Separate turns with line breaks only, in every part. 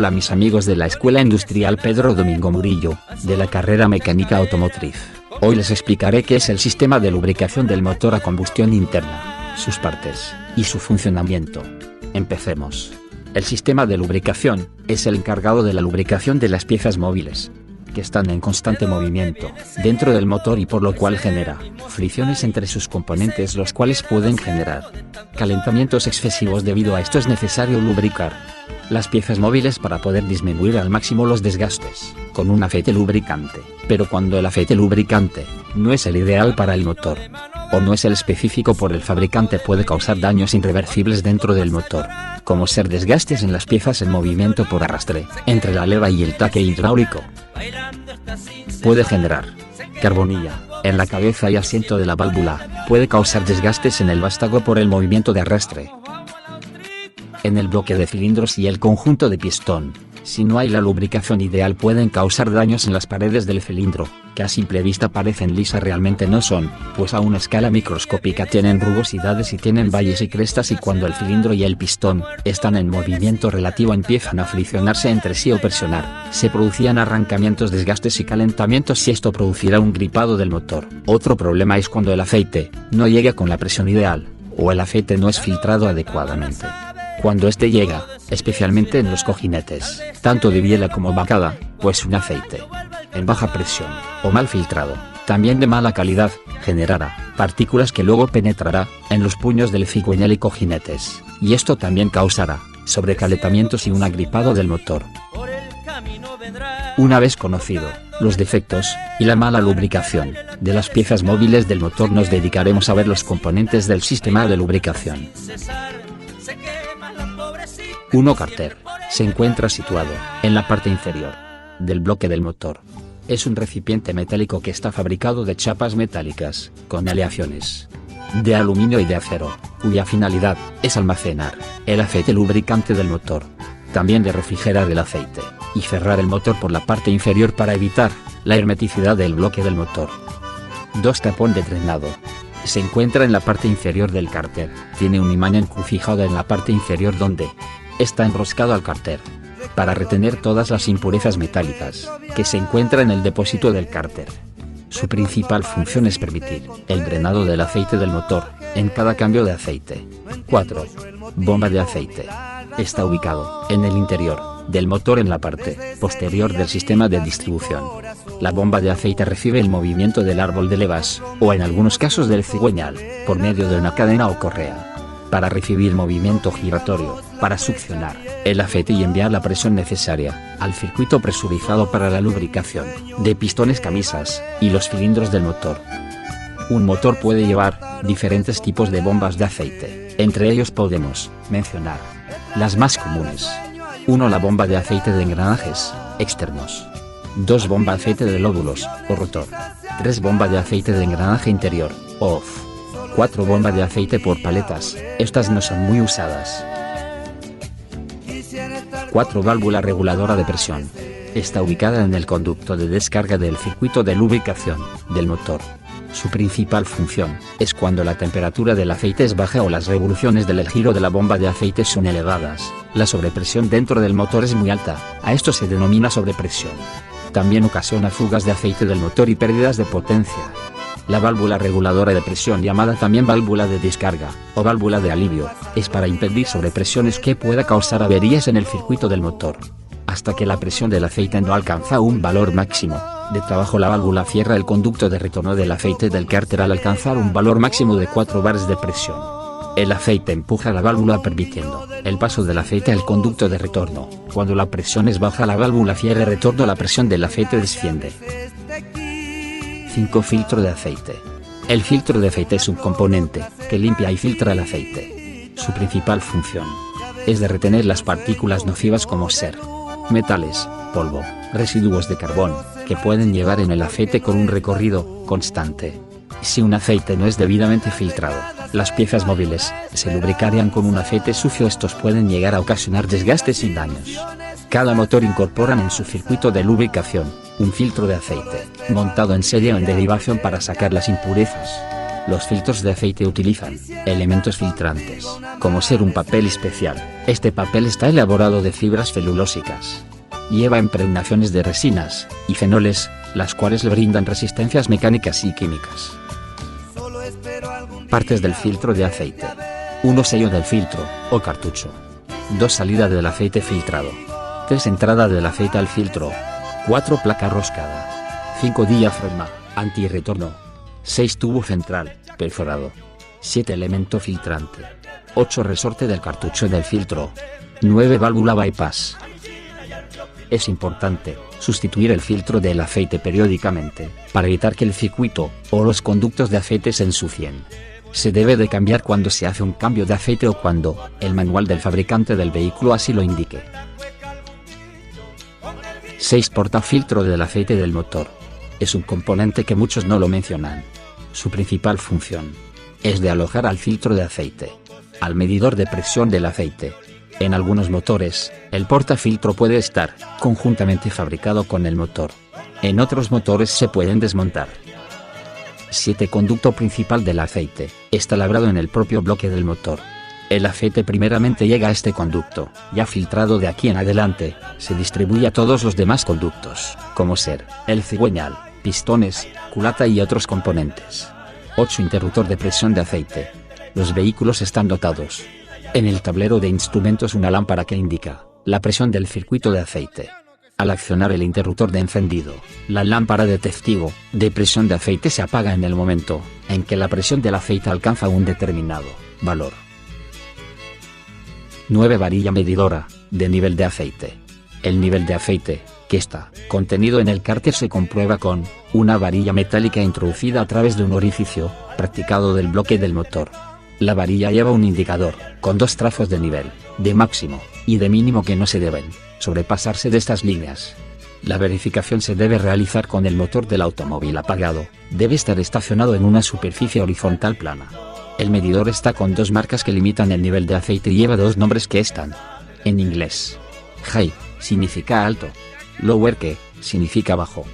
Hola mis amigos de la Escuela Industrial Pedro Domingo Murillo, de la carrera Mecánica Automotriz. Hoy les explicaré qué es el sistema de lubricación del motor a combustión interna, sus partes, y su funcionamiento. Empecemos. El sistema de lubricación es el encargado de la lubricación de las piezas móviles, que están en constante movimiento dentro del motor y por lo cual genera fricciones entre sus componentes, los cuales pueden generar calentamientos excesivos. Debido a esto es necesario lubricar las piezas móviles para poder disminuir al máximo los desgastes con un aceite lubricante. Pero cuando el aceite lubricante no es el ideal para el motor, o no es el específico por el fabricante, puede causar daños irreversibles dentro del motor, como ser desgastes en las piezas en movimiento por arrastre entre la leva y el taque hidráulico. Puede generar carbonilla en la cabeza y asiento de la válvula, puede causar desgastes en el vástago por el movimiento de arrastre en el bloque de cilindros y el conjunto de pistón. Si no hay la lubricación ideal, pueden causar daños en las paredes del cilindro, que a simple vista parecen lisas, realmente no son, pues a una escala microscópica tienen rugosidades y tienen valles y crestas, y cuando el cilindro y el pistón están en movimiento relativo empiezan a friccionarse entre sí o presionar, se producirán arrancamientos, desgastes y calentamientos, y esto producirá un gripado del motor. Otro problema es cuando el aceite no llega con la presión ideal, o el aceite no es filtrado adecuadamente. Cuando este llega, especialmente en los cojinetes, tanto de biela como vacada, pues un aceite en baja presión, o mal filtrado, también de mala calidad, generará partículas que luego penetrará en los puños del cigüeñal y cojinetes, y esto también causará sobrecalentamientos y un agripado del motor. Una vez conocido los defectos y la mala lubricación de las piezas móviles del motor, nos dedicaremos a ver los componentes del sistema de lubricación. 1. Cárter. Se encuentra situado en la parte inferior del bloque del motor. Es un recipiente metálico que está fabricado de chapas metálicas, con aleaciones de aluminio y de acero, cuya finalidad es almacenar el aceite lubricante del motor, también de refrigerar el aceite, y cerrar el motor por la parte inferior para evitar la hermeticidad del bloque del motor. 2. Tapón de drenado. Se encuentra en la parte inferior del cárter, tiene un imán encrucijado en la parte inferior donde está enroscado al cárter, para retener todas las impurezas metálicas que se encuentran en el depósito del cárter. Su principal función es permitir el drenado del aceite del motor en cada cambio de aceite. 4. Bomba de aceite. Está ubicado en el interior del motor, en la parte posterior del sistema de distribución. La bomba de aceite recibe el movimiento del árbol de levas, o en algunos casos del cigüeñal, por medio de una cadena o correa, para recibir movimiento giratorio, para succionar el aceite y enviar la presión necesaria al circuito presurizado para la lubricación de pistones, camisas y los cilindros del motor. Un motor puede llevar diferentes tipos de bombas de aceite, entre ellos podemos mencionar las más comunes. 1. La bomba de aceite de engranajes externos. 2. Bomba de aceite de lóbulos, o rotor. 3. Bomba de aceite de engranaje interior, off. 4. Bomba de aceite por paletas, estas no son muy usadas. 4. Válvula reguladora de presión. Está ubicada en el conducto de descarga del circuito de lubricación del motor. Su principal función es cuando la temperatura del aceite es baja o las revoluciones del giro de la bomba de aceite son elevadas, la sobrepresión dentro del motor es muy alta, a esto se denomina sobrepresión. También ocasiona fugas de aceite del motor y pérdidas de potencia. La válvula reguladora de presión, llamada también válvula de descarga, o válvula de alivio, es para impedir sobrepresiones que pueda causar averías en el circuito del motor. Hasta que la presión del aceite no alcanza un valor máximo de trabajo, la válvula cierra el conducto de retorno del aceite del cárter al alcanzar un valor máximo de 4 bares de presión. El aceite empuja la válvula permitiendo el paso del aceite al conducto de retorno. Cuando la presión es baja, la válvula cierra el retorno, la presión del aceite desciende. 5. Filtro de aceite. El filtro de aceite es un componente que limpia y filtra el aceite. Su principal función es de retener las partículas nocivas como ser metales, polvo, residuos de carbón, que pueden llevar en el aceite con un recorrido constante. Si un aceite no es debidamente filtrado, las piezas móviles se lubricarían con un aceite sucio. Estos pueden llegar a ocasionar desgastes y daños. Cada motor incorporan en su circuito de lubricación un filtro de aceite, montado en serie o en derivación para sacar las impurezas. Los filtros de aceite utilizan elementos filtrantes, como ser un papel especial. Este papel está elaborado de fibras celulósicas. Lleva impregnaciones de resinas y fenoles, las cuales le brindan resistencias mecánicas y químicas. Partes del filtro de aceite. 1 sello del filtro, o cartucho. 2 salida del aceite filtrado. 3 entrada del aceite al filtro. 4 placa roscada. 5 diafragma, antirretorno. 6 tubo central, perforado. 7 elemento filtrante. 8 resorte del cartucho del filtro. 9 válvula bypass. Es importante sustituir el filtro del aceite periódicamente, para evitar que el circuito o los conductos de aceite se ensucien. Se debe de cambiar cuando se hace un cambio de aceite o cuando el manual del fabricante del vehículo así lo indique. 6 portafiltro del aceite del motor. Es un componente que muchos no lo mencionan. Su principal función es de alojar al filtro de aceite, al medidor de presión del aceite. En algunos motores, el portafiltro puede estar conjuntamente fabricado con el motor. En otros motores se pueden desmontar. 7 conducto principal del aceite. Está labrado en el propio bloque del motor. El aceite primeramente llega a este conducto, ya filtrado. De aquí en adelante, se distribuye a todos los demás conductos, como ser el cigüeñal, pistones, culata y otros componentes. 8 interruptor de presión de aceite. Los vehículos están dotados en el tablero de instrumentos una lámpara que indica la presión del circuito de aceite. Al accionar el interruptor de encendido, la lámpara de testigo de presión de aceite se apaga en el momento en que la presión del aceite alcanza un determinado valor. 9 varilla medidora de nivel de aceite. El nivel de aceite que está contenido en el cárter se comprueba con una varilla metálica introducida a través de un orificio practicado del bloque del motor. La varilla lleva un indicador con 2 trazos de nivel, de máximo y de mínimo, que no se deben sobrepasarse de estas líneas. La verificación se debe realizar con el motor del automóvil apagado. Debe estar estacionado en una superficie horizontal plana. El medidor está con 2 marcas que limitan el nivel de aceite y lleva 2 nombres que están en inglés. High significa alto, lower que significa bajo.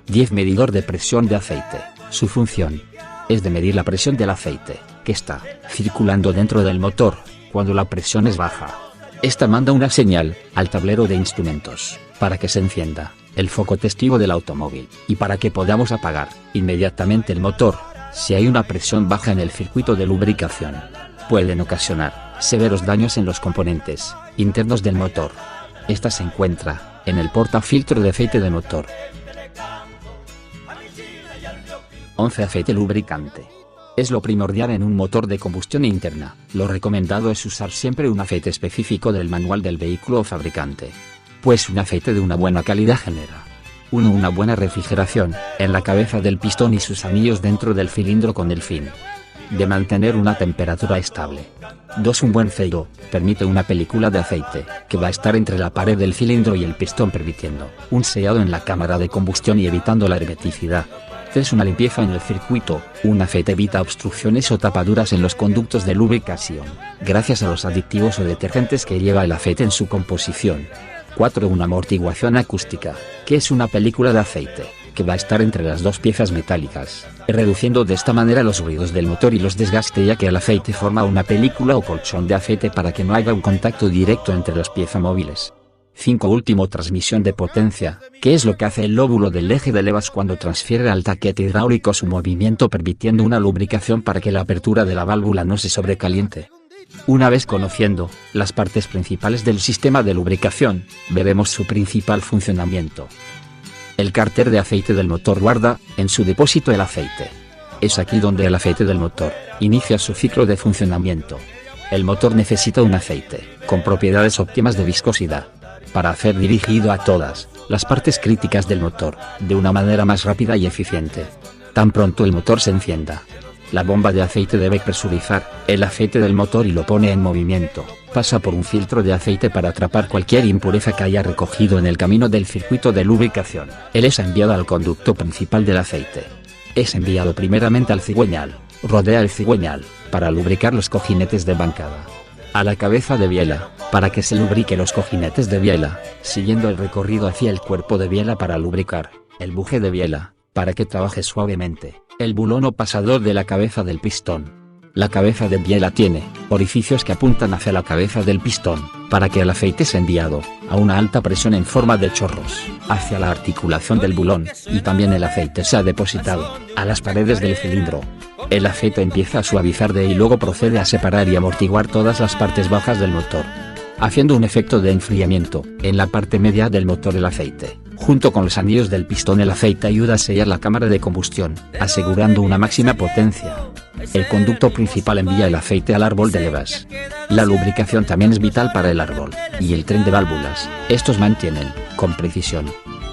10 medidor de presión de aceite. Su función es de medir la presión del aceite que está circulando dentro del motor. Cuando la presión es baja, esta manda una señal al tablero de instrumentos para que se encienda el foco testigo del automóvil y para que podamos apagar inmediatamente el motor. Si hay una presión baja en el circuito de lubricación, pueden ocasionar severos daños en los componentes internos del motor. Esta se encuentra en el portafiltro de aceite de motor. 11 aceite lubricante. Es lo primordial en un motor de combustión interna. Lo recomendado es usar siempre un aceite específico del manual del vehículo o fabricante, pues un aceite de una buena calidad genera 1. Una buena refrigeración en la cabeza del pistón y sus anillos dentro del cilindro con el fin de mantener una temperatura estable. 2. Un buen sello permite una película de aceite que va a estar entre la pared del cilindro y el pistón, permitiendo un sellado en la cámara de combustión y evitando la hermeticidad. 3. Una limpieza en el circuito. Un aceite evita obstrucciones o tapaduras en los conductos de lubricación, gracias a los aditivos o detergentes que lleva el aceite en su composición. 4. Una amortiguación acústica, que es una película de aceite que va a estar entre las 2 piezas metálicas, reduciendo de esta manera los ruidos del motor y los desgastes, ya que el aceite forma una película o colchón de aceite para que no haya un contacto directo entre las piezas móviles. 5. Último, transmisión de potencia, que es lo que hace el lóbulo del eje de levas cuando transfiere al taquete hidráulico su movimiento, permitiendo una lubricación para que la apertura de la válvula no se sobrecaliente. Una vez conociendo las partes principales del sistema de lubricación, veremos su principal funcionamiento. El cárter de aceite del motor guarda en su depósito el aceite. Es aquí donde el aceite del motor inicia su ciclo de funcionamiento. El motor necesita un aceite con propiedades óptimas de viscosidad para ser dirigido a todas las partes críticas del motor de una manera más rápida y eficiente. Tan pronto el motor se encienda, la bomba de aceite debe presurizar el aceite del motor y lo pone en movimiento. Pasa por un filtro de aceite para atrapar cualquier impureza que haya recogido en el camino del circuito de lubricación. Él es enviado al conducto principal del aceite. Es enviado primeramente al cigüeñal, rodea el cigüeñal para lubricar los cojinetes de bancada, a la cabeza de biela para que se lubrique los cojinetes de biela, siguiendo el recorrido hacia el cuerpo de biela para lubricar el buje de biela para que trabaje suavemente. El bulón o pasador de la cabeza del pistón. La cabeza de biela tiene orificios que apuntan hacia la cabeza del pistón, para que el aceite sea enviado, a una alta presión en forma de chorros, hacia la articulación del bulón, y también el aceite sea depositado, a las paredes del cilindro. El aceite empieza a suavizar y luego procede a separar y amortiguar todas las partes bajas del motor, haciendo un efecto de enfriamiento. En la parte media del motor el aceite, junto con los anillos del pistón, el aceite ayuda a sellar la cámara de combustión, asegurando una máxima potencia. El conducto principal envía el aceite al árbol de levas. La lubricación también es vital para el árbol, y el tren de válvulas. Estos mantienen, con precisión,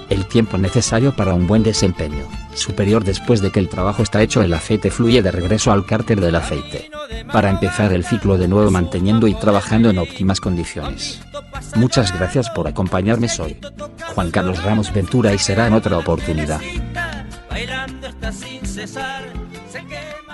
el tiempo necesario para un buen desempeño. Superior. Después de que el trabajo está hecho, el aceite fluye de regreso al cárter del aceite, para empezar el ciclo de nuevo, manteniendo y trabajando en óptimas condiciones. Muchas gracias por acompañarme. Soy Juan Carlos Ramos Ventura y será en otra oportunidad. Bailando está sin cesar, se quema.